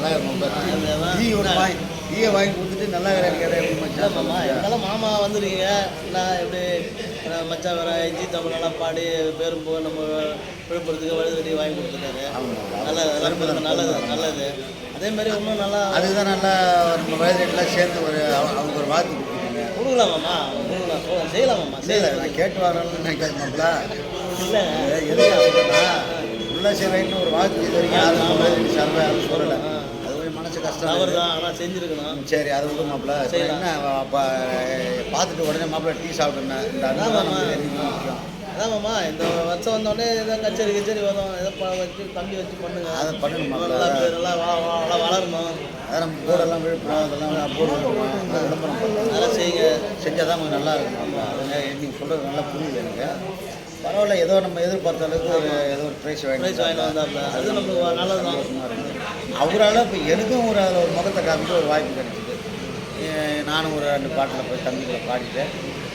நல்லா இருக்கும். டீயை வாங்கி கொடுத்துட்டு நல்லா மாமா இருந்தாலும் மாமா வந்துருக்கீங்க. நான் எப்படி மச்சான் வேற ஜி தமிழ் நல்லா பாடி பேரும் போக நம்ம விழுப்புரத்துக்கு வழுதடி வாங்கி கொடுத்துட்டாரு. நல்லது நல்லது நல்லது. அதே மாதிரி இன்னும் நல்லா அதுதான் நல்லா நம்ம வயதுலாம் சேர்ந்து அவங்க ஒரு வாக்கு கொடுக்கலாம் மாமா. கொடுக்கலாம் செய்யலாம் மாமா. செய்யலாம். நான் கேட்டு வரணும்னு நினைக்காதுமாப்ல. இல்லை உள்ள சேவைன்னு ஒரு வாக்கு இது வரைக்கும் யாரும் சர்வே யாரும் சொல்லலை. அது கொஞ்சம் மனசு கஷ்டம். அவர் தான் ஆனால் செஞ்சுருக்கணும். சரி அதை விட்டு மாப்பிள்ள என்ன பார்த்துட்டு உடனே மாப்பிள்ள டீ சாப்பிட்டுனேன். முக்கியம் அதான் மாமா இந்த வருஷம் வந்தோடனே ஏதோ கச்சேரி வரும். ஏதோ வச்சு தம்பி வச்சு பண்ணுங்க. அதை பண்ணணும். நல்லா வளரணும். அதான் நம்ம போர்டெல்லாம் விழுப்புரம் அதெல்லாம் போர்டு விளம்பரம் அதெல்லாம் செய்யுங்க. செஞ்சால் தான் கொஞ்சம் நல்லா இருக்கும். அதுங்க நீங்கள் சொல்கிறது நல்லா புரியுது எனக்கு. பரவாயில்ல, ஏதோ நம்ம எதிர்பார்த்த அளவுக்கு ஏதோ ஒரு ப்ரைஸ் வாங்கிட்டு வந்தாப்புல. அது நம்மளுக்கு நல்லது தான். அவரால் இப்போ எனக்கும் அதில் ஒரு முகத்தை காமிக்க ஒரு வாய்ப்பு கிடைச்சிது. நானும் ஒரு 2 பாட்டில் போய் தம்பிகளை பாடிட்டு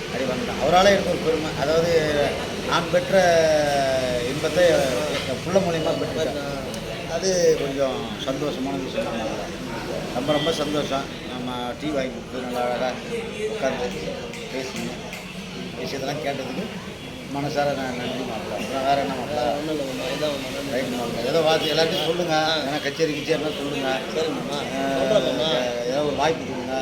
அப்படி வந்தேன். அவரால் எனக்கு ஒரு பெருமை. அதாவது நான் பெற்ற இன்பத்தை என் பிள்ளை மூலியமாக பெற்றேன். அது கொஞ்சம் சந்தோஷமான விஷயம் தான். ரொம்ப ரொம்ப சந்தோஷம். நம்ம டீ வாங்கி கொடுத்து நல்லா அழகாக உட்காந்து பேசணும். விஷயத்தெல்லாம் கேட்டதுக்கு மனசார நான் நன்றி மாப்பிள்ள. அப்புறம் வேறு என்ன மாப்பிள்ள? ரைட் மாப்பிள்ள. ஏதோ வார்த்தை எல்லாத்தையும் சொல்லுங்கள். ஏன்னா கச்சேரி கிச்சேரினா சொல்லுங்கள். ஏதோ ஒரு வாய்ப்பு கொடுங்க.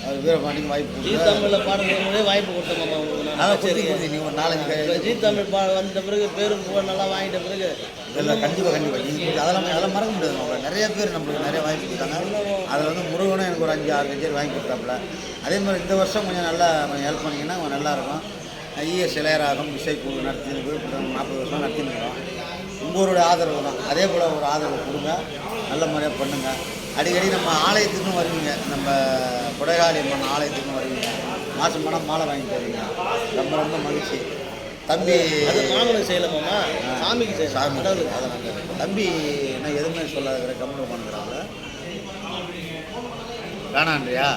அவர் வீரபாண்டிக்கு வாய்ப்பு கொடுங்க. ஜி தமிழில் பாடும்போதே வாய்ப்பு கொடுத்தோம் மாமா உங்களுக்கு. அதான் நீங்கள் ஒரு 4-5 ஜி தமிழ் வந்துட்ட பிறகு பேரும் புகழ் நல்லா வாங்கிட்ட பிறகு இதெல்லாம் கண்டிப்பாக நீங்கள் அதெல்லாம் மறக்க முடியாது மாப்பிள்ள. நிறைய பேர் நம்மளுக்கு நிறைய வாய்ப்பு கொடுத்தாங்க. அதில் வந்து முருகனும் எனக்கு ஒரு 5-6 கச்சேரி வாங்கி கொடுத்தாப்புல. அதே மாதிரி இந்த வருஷம் கொஞ்சம் நல்லா ஹெல்ப் பண்ணிங்கன்னா கொஞ்சம் நல்லாயிருக்கும். இஎஸ் இளையராகம் இசைக்குழு நடத்தி விழுப்புரம் 40 வருஷம் நடத்திருக்கிறோம். உங்களுடைய ஆதரவு தான். அதே போல் ஒரு ஆதரவு கொடுங்க. நல்ல முறையாக பண்ணுங்கள். அடிக்கடி நம்ம ஆலயத்துக்கும் வருவீங்க. நம்ம கொடைகாளி அம்மன் ஆலயத்துக்கும் வருவீங்க. மாதம் பணம் மாலை வாங்கி தருவீங்க. ரொம்ப ரொம்ப மகிழ்ச்சி. தம்பி அது மாமனுக்கு செய்யலாமா? சாமிக்கு செய்ய சாமி அதை தம்பி என்ன எதுவுமே சொல்லாத கம்மல் பண்ணுறாங்கள வேணான்றியா?